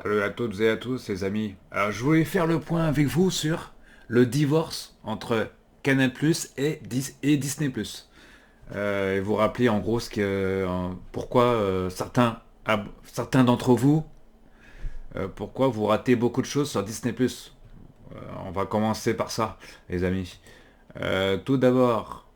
Salut à toutes et à tous les amis. Alors je voulais faire le point avec vous sur le divorce entre Canal+ et Disney+. Et vous rappeler en gros pourquoi certains d'entre vous, pourquoi vous ratez beaucoup de choses sur Disney+. On va commencer par ça, les amis. Tout d'abord,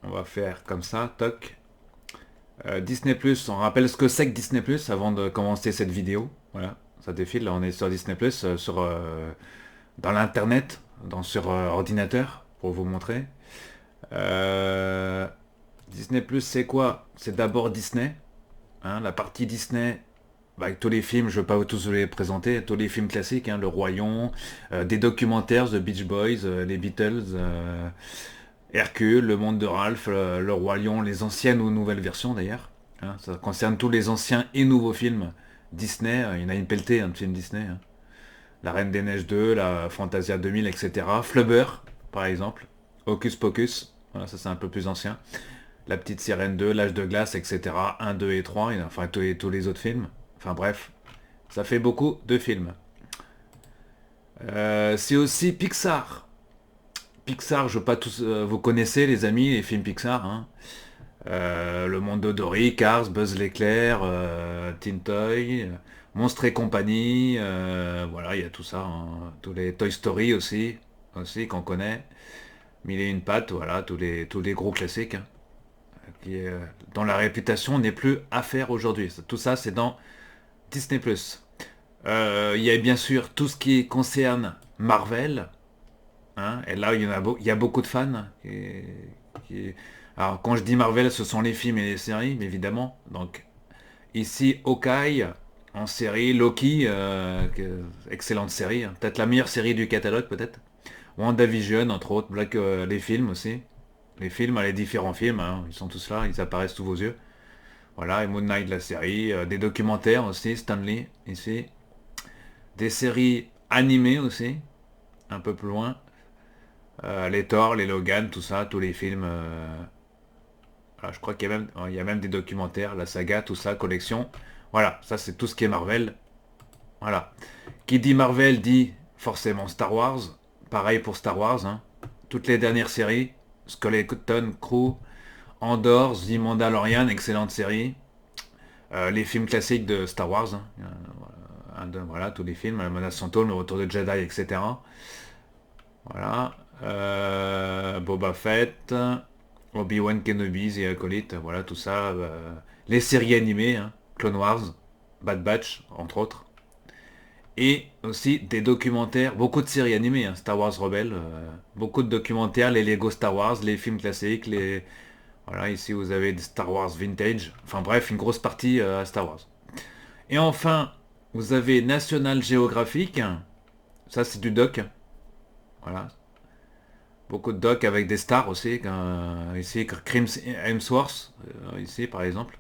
on va faire comme ça, toc. Disney+, on rappelle ce que c'est que Disney+, avant de commencer cette vidéo. Voilà, ça défile, là on est sur Disney+, dans l'internet, sur ordinateur, pour vous montrer. Euh, Disney+, c'est quoi? C'est d'abord Disney, hein, la partie Disney, bah, avec tous les films, je ne vais pas tous vous les présenter, tous les films classiques, hein, Le Roi Lion, des documentaires, The Beach Boys, les Beatles, Hercule, Le Monde de Ralph, Le Roi Lion, les anciennes ou nouvelles versions d'ailleurs. Hein, ça concerne tous les anciens et nouveaux films Disney. Il y en a une pelletée, de films Disney. Hein. La Reine des Neiges 2, la Fantasia 2000, etc. Flubber, par exemple. Hocus Pocus, voilà, ça c'est un peu plus ancien. La Petite Sirène 2, L'Âge de Glace, etc. 1, 2 et 3, enfin tous les autres films. Enfin bref, ça fait beaucoup de films. C'est aussi Pixar. Pixar, je ne veux pas tous... vous connaissez les amis, les films Pixar. Hein. Le Monde de Dory, Cars, Buzz l'éclair, Tintoy, Monstres et compagnie, voilà, il y a tout ça. Hein. Tous les Toy Story aussi qu'on connaît. Mille et une pattes, voilà, tous les gros classiques. Hein, dont la réputation n'est plus à faire aujourd'hui. Tout ça, c'est dans Disney+. Il y a bien sûr tout ce qui concerne Marvel. Hein, et là, il y a beaucoup de fans. Alors, quand je dis Marvel, ce sont les films et les séries, évidemment. Donc, ici, Hawkeye, en série, Loki, excellente série. Hein. Peut-être la meilleure série du catalogue, peut-être. WandaVision, entre autres. Les films aussi. Les films, les différents films, hein, ils sont tous là, ils apparaissent sous vos yeux. Voilà, et Moon Knight, la série. Des documentaires aussi, Stanley, ici. Des séries animées aussi, un peu plus loin. Les Thor, les Logan, tout ça, tous les films. Voilà, je crois qu'il y a même des documentaires, la saga, tout ça, collection. Voilà, ça c'est tout ce qui est Marvel. Voilà. Qui dit Marvel dit forcément Star Wars. Pareil pour Star Wars. Hein. Toutes les dernières séries. Skeleton Crew, Andor, The Mandalorian, excellente série. Les films classiques de Star Wars. Hein. Voilà, tous les films. La menace fantôme, le retour de Jedi, etc. Voilà. Boba Fett, Obi-Wan Kenobi, The Acolyte, voilà tout ça. Les séries animées, hein, Clone Wars, Bad Batch, entre autres. Et aussi des documentaires, beaucoup de séries animées, hein, Star Wars Rebelle, beaucoup de documentaires, les Lego Star Wars, les films classiques, les... Voilà, ici vous avez des Star Wars Vintage. Enfin bref, une grosse partie à Star Wars. Et enfin, vous avez National Geographic. Ça c'est du doc. Voilà, beaucoup de docs avec des stars aussi, ici Crims Hemsworth, ici par exemple.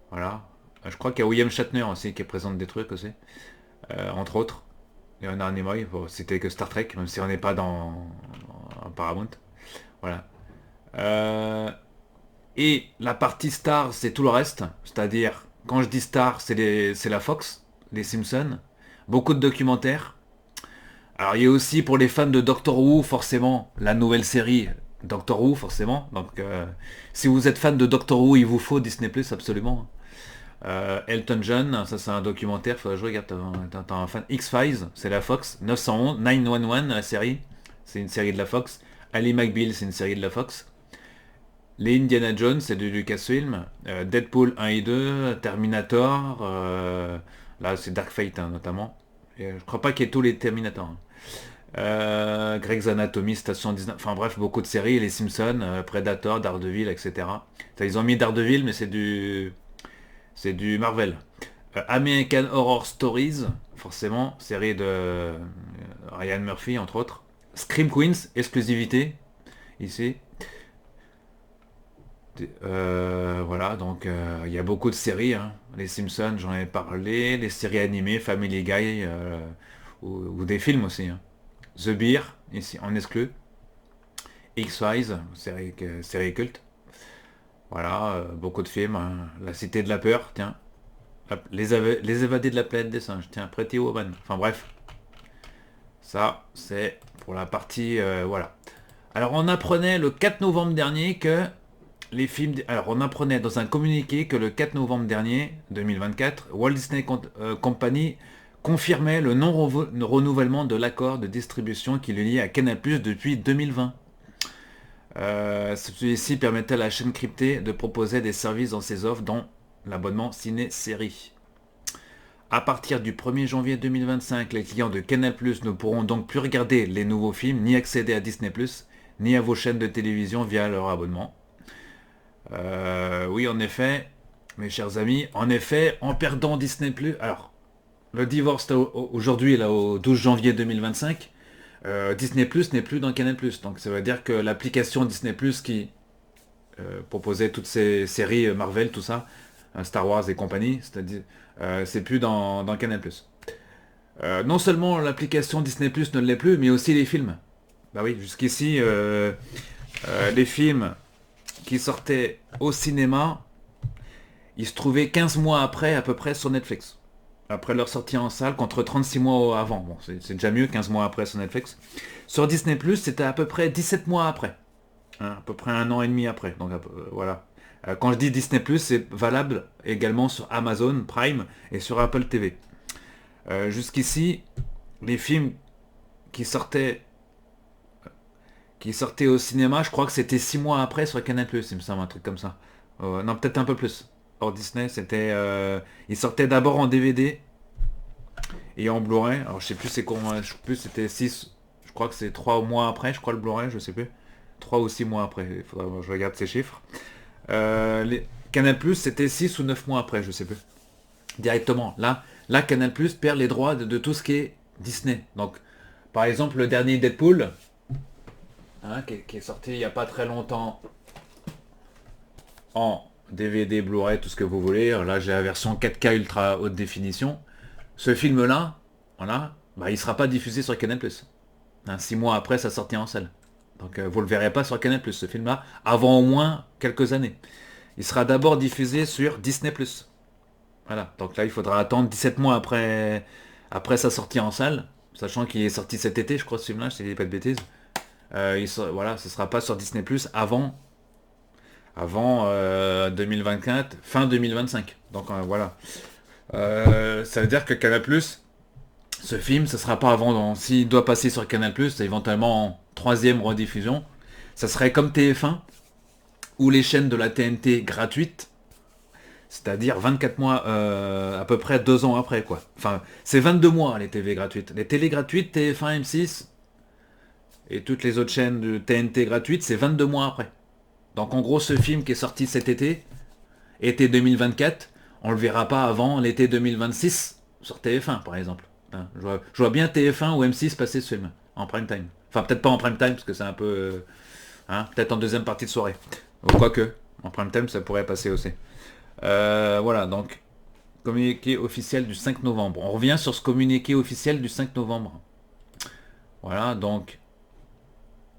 Voilà. Je crois qu'il y a William Shatner aussi qui présente des trucs aussi, entre autres. Il y en a un Nimoy, bon, c'était que Star Trek, même si on n'est pas dans Paramount. Voilà. Euh, et la partie star, c'est tout le reste. C'est-à-dire, quand je dis star, c'est la Fox, les Simpsons. Beaucoup de documentaires. Alors il y a aussi pour les fans de Doctor Who, forcément, la nouvelle série Doctor Who, forcément. Donc si vous êtes fan de Doctor Who, il vous faut Disney Plus absolument. Elton John, ça c'est un documentaire, faudrait que je regarde, t'es un fan. X-Files, c'est la Fox. 911, 911, la série, c'est une série de la Fox. Ali McBeal, c'est une série de la Fox. Les Indiana Jones, c'est du Lucasfilm. Deadpool 1 et 2, Terminator, là c'est Dark Fate hein, notamment. Et, je crois pas qu'il y ait tous les Terminators. Hein. Grey's Anatomy, Station 19, enfin bref, beaucoup de séries, les Simpsons, Predator, Daredevil, etc. Ils ont mis Daredevil, mais c'est du Marvel. American Horror Stories, forcément, série de Ryan Murphy, entre autres. Scream Queens, exclusivité, ici. Voilà, donc il y a beaucoup de séries. Hein. Les Simpsons, j'en ai parlé. Les séries animées, Family Guy, ou des films aussi. Hein. The Bear, ici en exclu. X-Files, série culte. Voilà, beaucoup de films. Hein. La Cité de la Peur, tiens. Les évadés de la planète des singes. Tiens, Pretty Woman. Enfin bref. Ça, c'est pour la partie... voilà. Alors on apprenait le 4 novembre dernier que les films... Alors on apprenait dans un communiqué que le 4 novembre dernier, 2024, Walt Disney Company confirmait le non-renouvellement de l'accord de distribution qui le liait à Canal+ depuis 2020. Celui-ci permettait à la chaîne cryptée de proposer des services dans ses offres, dont l'abonnement ciné-série. À partir du 1er janvier 2025, les clients de Canal+ ne pourront donc plus regarder les nouveaux films, ni accéder à Disney+, ni à vos chaînes de télévision via leur abonnement. Oui, en effet, mes chers amis, en effet, en perdant Disney+, alors, le divorce aujourd'hui, là, au 12 janvier 2025, Disney+ n'est plus dans Canal+. Donc ça veut dire que l'application Disney+, qui proposait toutes ces séries Marvel, tout ça, Star Wars et compagnie, c'est-à-dire, c'est plus dans Canal+. Non seulement l'application Disney+ ne l'est plus, mais aussi les films. Bah oui, jusqu'ici, les films qui sortaient au cinéma, ils se trouvaient 15 mois après, à peu près, sur Netflix. Après leur sortie en salle, contre 36 mois avant. Bon, c'est déjà mieux, 15 mois après sur Netflix. Sur Disney+, c'était à peu près 17 mois après. Hein, à peu près 1 an et demi après. Donc voilà. Quand je dis Disney+, c'est valable également sur Amazon Prime et sur Apple TV. Jusqu'ici, les films qui sortaient au cinéma, je crois que c'était 6 mois après sur Canal+, il me semble, un truc comme ça. Non, peut-être un peu plus. Or Disney, c'était... il sortait d'abord en DVD et en Blu-ray. Alors je sais plus c'est combien, je sais plus c'était 6, je crois que c'est 3 mois après, je crois le Blu-ray, je sais plus. 3 ou 6 mois après, il faudra que je regarde ces chiffres. Canal+, c'était 6 ou 9 mois après, je sais plus. Directement. Là Canal+ perd les droits de tout ce qui est Disney. Donc, par exemple, le dernier Deadpool, hein, qui est sorti il n'y a pas très longtemps en DVD, Blu-ray, tout ce que vous voulez. Là, j'ai la version 4K ultra haute définition. Ce film-là, voilà, bah, il ne sera pas diffusé sur Canal+. Hein, 6 mois après sa sortie en salle. Donc vous ne le verrez pas sur Canal+, ce film-là, avant au moins quelques années. Il sera d'abord diffusé sur Disney+. Voilà, donc là, il faudra attendre 17 mois après sa sortie en salle, sachant qu'il est sorti cet été, je crois, ce film-là, je ne dis pas de bêtises. Voilà, ce ne sera pas sur Disney+, avant 2024, fin 2025. Donc voilà. Ça veut dire que Canal+, ce film, ce sera pas avant, s'il doit passer sur Canal+, éventuellement en troisième rediffusion, ça serait comme TF1, ou les chaînes de la TNT gratuites, c'est-à-dire 24 mois, à peu près 2 ans après, quoi. Enfin, c'est 22 mois, les TV gratuites. Les télé gratuites, TF1, M6, et toutes les autres chaînes de TNT gratuites, c'est 22 mois après. Donc en gros, ce film qui est sorti cet été 2024, on le verra pas avant l'été 2026 sur TF1 par exemple. Hein, je vois bien TF1 ou M6 passer ce film en prime time. Enfin peut-être pas en prime time parce que c'est un peu... hein, peut-être en deuxième partie de soirée. Ou quoique, en prime time ça pourrait passer aussi. Voilà, donc communiqué officiel du 5 novembre. On revient sur ce communiqué officiel du 5 novembre. Voilà, donc...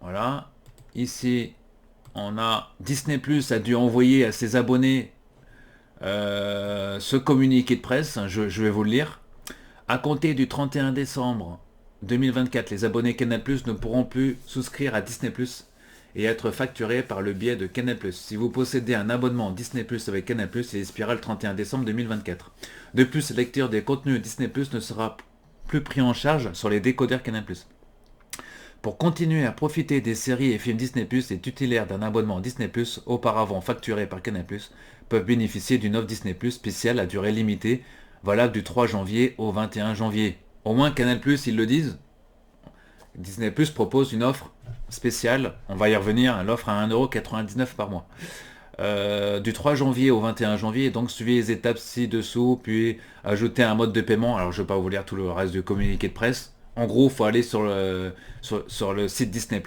Voilà. Ici, on a Disney+ a dû envoyer à ses abonnés ce communiqué de presse, je vais vous le lire. À compter du 31 décembre 2024, les abonnés Canal+ ne pourront plus souscrire à Disney+ et être facturés par le biais de Canal+. Si vous possédez un abonnement Disney+ avec Canal+, il expirera le 31 décembre 2024. De plus, la lecture des contenus Disney+ ne sera plus pris en charge sur les décodeurs Canal+. Pour continuer à profiter des séries et films Disney+, les titulaires d'un abonnement Disney+, auparavant facturé par Canal+, peuvent bénéficier d'une offre Disney+ spéciale à durée limitée, valable du 3 janvier au 21 janvier. Au moins Canal+, ils le disent. Disney+ propose une offre spéciale, on va y revenir, l'offre à 1,99€ par mois. Du 3 janvier au 21 janvier, donc suivez les étapes ci-dessous, puis ajoutez un mode de paiement. Alors je ne vais pas vous lire tout le reste du communiqué de presse. En gros, il faut aller sur le site Disney+.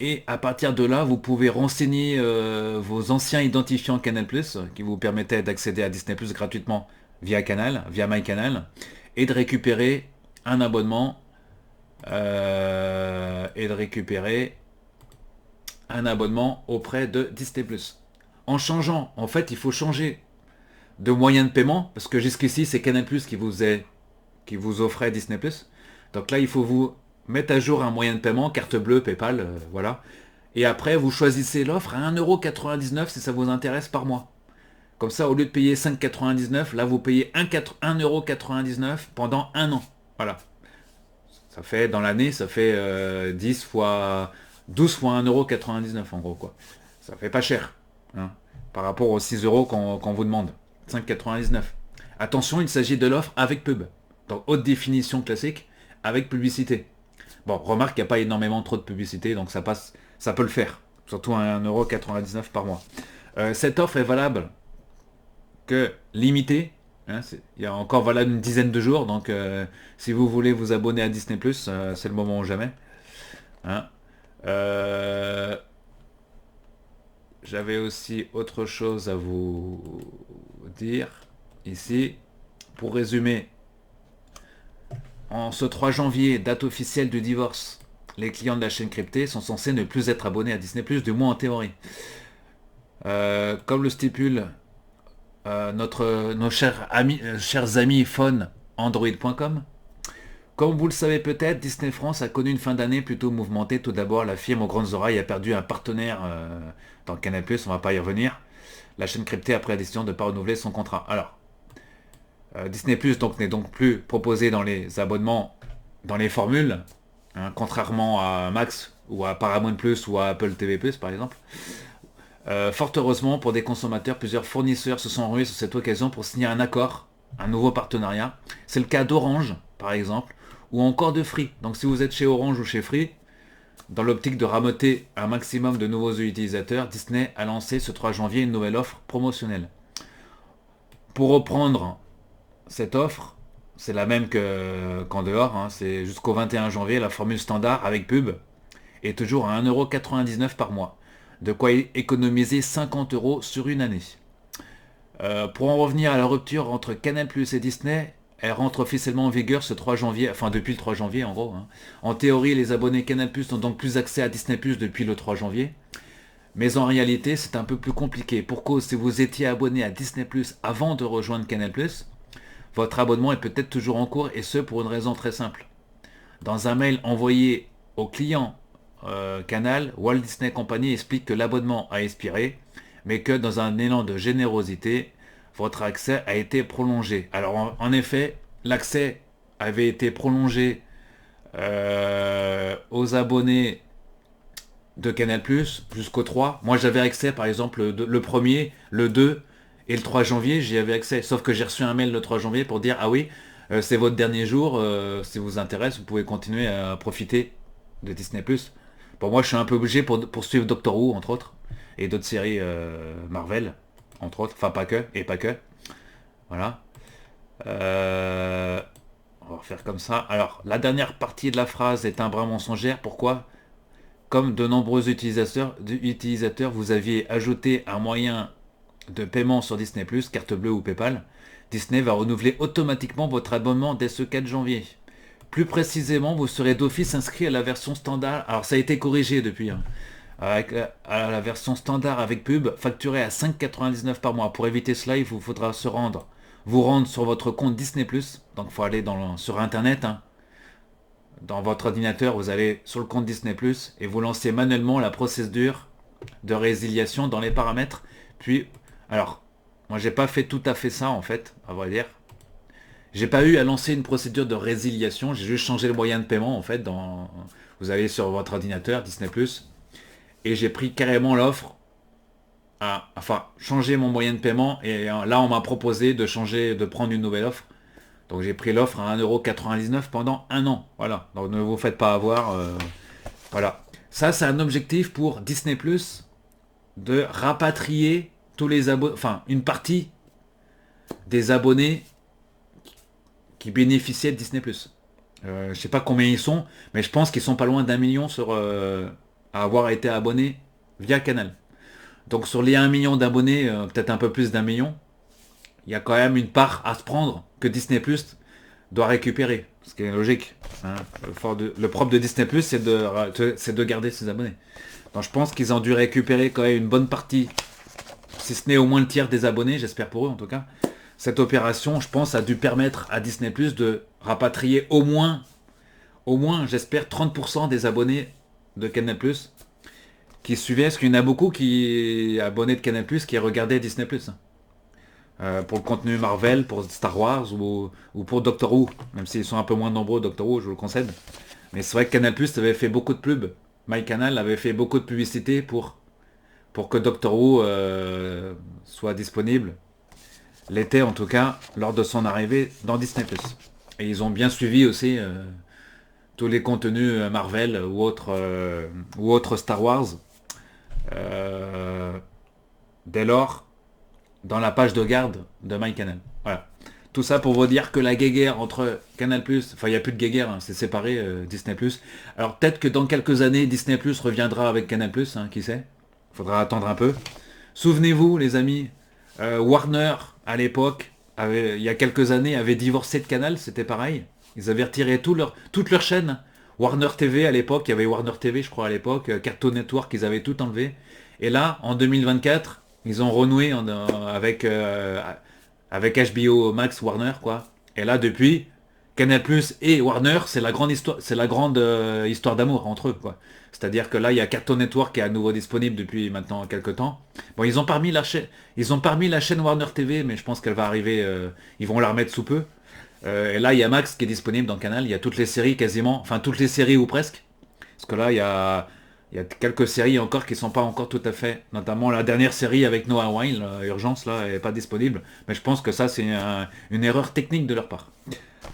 Et à partir de là, vous pouvez renseigner vos anciens identifiants Canal+, qui vous permettaient d'accéder à Disney+ gratuitement via MyCanal, et de récupérer un abonnement, auprès de Disney+. En changeant, en fait, il faut changer de moyens de paiement, parce que jusqu'ici c'est Canal+ qui vous offrait Disney+. Donc là il faut vous mettre à jour un moyen de paiement, carte bleue, PayPal, voilà. Et après vous choisissez l'offre à 1,99€ si ça vous intéresse par mois. Comme ça, au lieu de payer 5,99, là vous payez 1,99€ pendant un an. Voilà. Ça fait, dans l'année, ça fait 10 fois 12 fois 1,99€ en gros, quoi. Ça fait pas cher, hein, par rapport aux 6 € qu'on vous demande. 5,99. Attention, il s'agit de l'offre avec pub. Donc haute définition classique, avec publicité. Bon, remarque qu'il n'y a pas énormément trop de publicité, donc ça passe, ça peut le faire. Surtout à 1,99€ par mois. Cette offre est valable que limitée. Hein, il y a encore valable une dizaine de jours, donc si vous voulez vous abonner à Disney+, c'est le moment ou jamais. Hein. J'avais aussi autre chose à vous dire ici. Pour résumer, en ce 3 janvier, date officielle du divorce, les clients de la chaîne cryptée sont censés ne plus être abonnés à Disney+, du moins en théorie. Comme le stipule nos chers amis phone android.com. Comme vous le savez peut-être, Disney France a connu une fin d'année plutôt mouvementée. Tout d'abord, la firme aux grandes oreilles a perdu un partenaire dans Canal+, on va pas y revenir. La chaîne cryptée a pris la décision de ne pas renouveler son contrat. Alors, Disney+, n'est donc plus proposé dans les abonnements, dans les formules, hein, contrairement à Max ou à Paramount+, ou à Apple TV+, par exemple. Fort heureusement, pour des consommateurs, plusieurs fournisseurs se sont rués sur cette occasion pour signer un accord, un nouveau partenariat. C'est le cas d'Orange, par exemple, ou encore de Free. Donc si vous êtes chez Orange ou chez Free, dans l'optique de ramoter un maximum de nouveaux utilisateurs, Disney a lancé ce 3 janvier une nouvelle offre promotionnelle. Pour reprendre cette offre, c'est la même qu'en dehors, hein, c'est jusqu'au 21 janvier, la formule standard avec pub est toujours à 1,99€ par mois. De quoi économiser 50 € sur une année. Pour en revenir à la rupture entre Canal+ et Disney, elle rentre officiellement en vigueur ce 3 janvier, enfin depuis le 3 janvier en gros. Hein. En théorie, les abonnés Canal+ n'ont donc plus accès à Disney+ depuis le 3 janvier. Mais en réalité, c'est un peu plus compliqué. Pour cause, si vous étiez abonné à Disney+ avant de rejoindre Canal+, votre abonnement est peut-être toujours en cours, et ce pour une raison très simple. Dans un mail envoyé aux clients Canal, Walt Disney Company explique que l'abonnement a expiré, mais que dans un élan de générosité, votre accès a été prolongé. Alors en effet, l'accès avait été prolongé aux abonnés de Canal+ jusqu'au 3. Moi j'avais accès par exemple le 1er, le 2 et le 3 janvier, j'y avais accès. Sauf que j'ai reçu un mail le 3 janvier pour dire ah oui, c'est votre dernier jour, si vous intéresse, vous pouvez continuer à profiter de Disney+. Bon, moi je suis un peu obligé pour suivre Doctor Who entre autres, et d'autres séries Marvel, entre autres, enfin pas que, et pas que. Voilà. On va faire comme ça. Alors, la dernière partie de la phrase est un brin mensongère. Pourquoi ? Comme de nombreux utilisateurs, vous aviez ajouté un moyen de paiement sur Disney+, carte bleue ou PayPal, Disney va renouveler automatiquement votre abonnement dès ce 4 janvier. Plus précisément, vous serez d'office inscrit à la version standard. Alors ça a été corrigé depuis. Hein. À la version standard avec pub, facturée à 5,99€ par mois. Pour éviter cela, il vous faudra vous rendre sur votre compte Disney+. Donc il faut aller sur Internet. Hein. Dans votre ordinateur, vous allez sur le compte Disney+, et vous lancez manuellement la procédure de résiliation dans les paramètres. Puis, alors, moi j'ai pas fait tout à fait ça en fait, à vrai dire. J'ai pas eu à lancer une procédure de résiliation, j'ai juste changé le moyen de paiement en fait. Vous allez sur votre ordinateur Disney+, et j'ai pris carrément l'offre, changer mon moyen de paiement, et là on m'a proposé de prendre une nouvelle offre. Donc j'ai pris l'offre à 1,99€ pendant un an. Voilà, donc ne vous faites pas avoir. Voilà. Ça c'est un objectif pour Disney+, de rapatrier tous les abonnés, enfin une partie des abonnés qui bénéficiaient de Disney+. Je sais pas combien ils sont, mais je pense qu'ils sont pas loin d'1 million à avoir été abonnés via Canal. Donc sur les 1 million d'abonnés, peut-être un peu plus d'1 million, il y a quand même une part à se prendre que Disney+ doit récupérer. Ce qui est logique. Hein. Le propre de Disney+, c'est de garder ses abonnés. Donc je pense qu'ils ont dû récupérer quand même une bonne partie, si ce n'est au moins le tiers des abonnés, j'espère pour eux en tout cas. cette opération, je pense, a dû permettre à Disney Plus de rapatrier au moins, j'espère, 30% des abonnés de Canal Plus qui suivaient, parce qu'il y en a beaucoup qui abonnés de Canal Plus qui regardaient Disney Plus. Pour le contenu Marvel, pour Star Wars ou pour Doctor Who, même s'ils sont un peu moins nombreux, Doctor Who, je vous le concède. Mais c'est vrai que Canal Plus avait fait beaucoup de pubs. MyCanal avait fait beaucoup de publicité pour que Doctor Who soit disponible, l'été en tout cas, lors de son arrivée dans Disney+. Et ils ont bien suivi aussi tous les contenus Marvel ou autres Star Wars. Euh, Dès lors, dans la page de garde de MyCanal. Voilà. Tout ça pour vous dire que la guéguerre entre Canal+, enfin il n'y a plus de guéguerre, hein, c'est séparé Disney+. Alors peut-être que dans quelques années, Disney+, reviendra avec Canal+, hein, qui sait. Faudra attendre un peu. Souvenez-vous les amis, Warner à l'époque, il y a quelques années, avait divorcé de Canal, c'était pareil. Ils avaient retiré toutes leurs chaînes. Warner TV à l'époque, il y avait Warner TV je crois à l'époque, Cartoon Network, ils avaient tout enlevé. Et là, en 2024, ils ont renoué avec HBO Max Warner, quoi. Et là, depuis, Canal+ et Warner, c'est la grande histoire d'amour entre eux, quoi. C'est-à-dire que là, il y a Cartoon Network qui est à nouveau disponible depuis maintenant quelques temps. Bon, ils ont pas remis la chaîne Warner TV, mais je pense qu'elle va arriver, ils vont la remettre sous peu. Et là, il y a Max qui est disponible dans Canal. Il y a toutes les séries quasiment, enfin toutes les séries ou presque. Parce que là, il y a quelques séries encore qui sont pas encore tout à fait, notamment la dernière série avec Noah Wyle, Urgence, là, elle est pas disponible. Mais je pense que ça, c'est une erreur technique de leur part.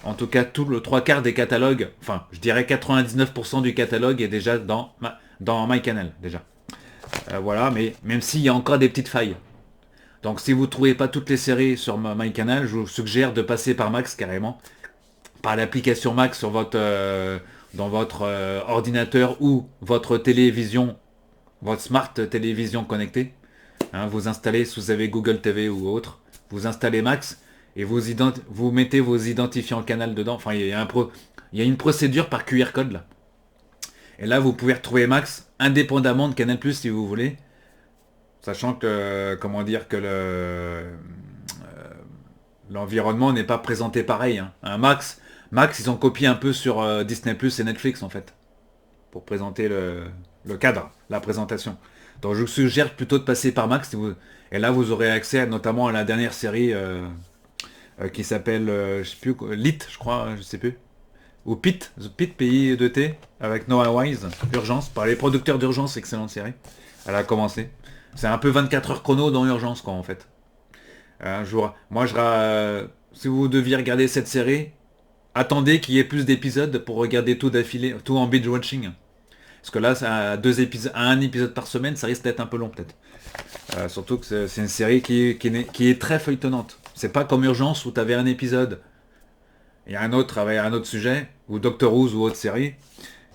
En tout cas, tout le trois quarts des catalogues, enfin, je dirais 99% du catalogue est déjà dans MyCanal, déjà. Voilà, mais même s'il y a encore des petites failles. Donc si vous ne trouvez pas toutes les séries sur MyCanal, je vous suggère de passer par Max carrément, par l'application Max sur dans votre ordinateur ou votre télévision, votre smart télévision connectée. Hein, vous installez, si vous avez Google TV ou autre, vous installez Max et vous mettez vos identifiants canal dedans. Enfin, il y a une procédure par QR code là. Et là, vous pouvez retrouver Max indépendamment de Canal+ si vous voulez. Sachant que, comment dire, que l'environnement n'est pas présenté pareil. Hein. Max, ils ont copié un peu sur Disney+ et Netflix en fait. Pour présenter le cadre, la présentation. Donc je vous suggère plutôt de passer par Max. Et là, vous aurez accès notamment à la dernière série qui s'appelle, je sais plus, Lit, je crois, je sais plus. Ou Pit, The Pit, Pays de Thé, avec Noah Wise, Urgence, par les producteurs d'Urgence, excellente série. Elle a commencé. C'est un peu 24 heures chrono dans Urgence, quoi, en fait. Un jour, moi, si vous deviez regarder cette série, attendez qu'il y ait plus d'épisodes pour regarder tout d'affilée, tout en binge-watching. Parce que là, un épisode par semaine, ça risque d'être un peu long, peut-être. Surtout que c'est une série qui est très feuilletonnante. C'est pas comme Urgence où tu avais un épisode et un autre avec un autre sujet, ou Doctor Who ou autre série,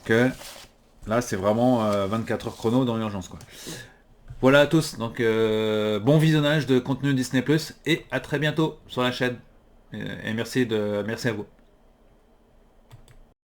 que là, c'est vraiment 24 heures chrono dans Urgence, quoi. Voilà à tous, donc bon visionnage de contenu Disney+, et à très bientôt sur la chaîne. Et merci à vous.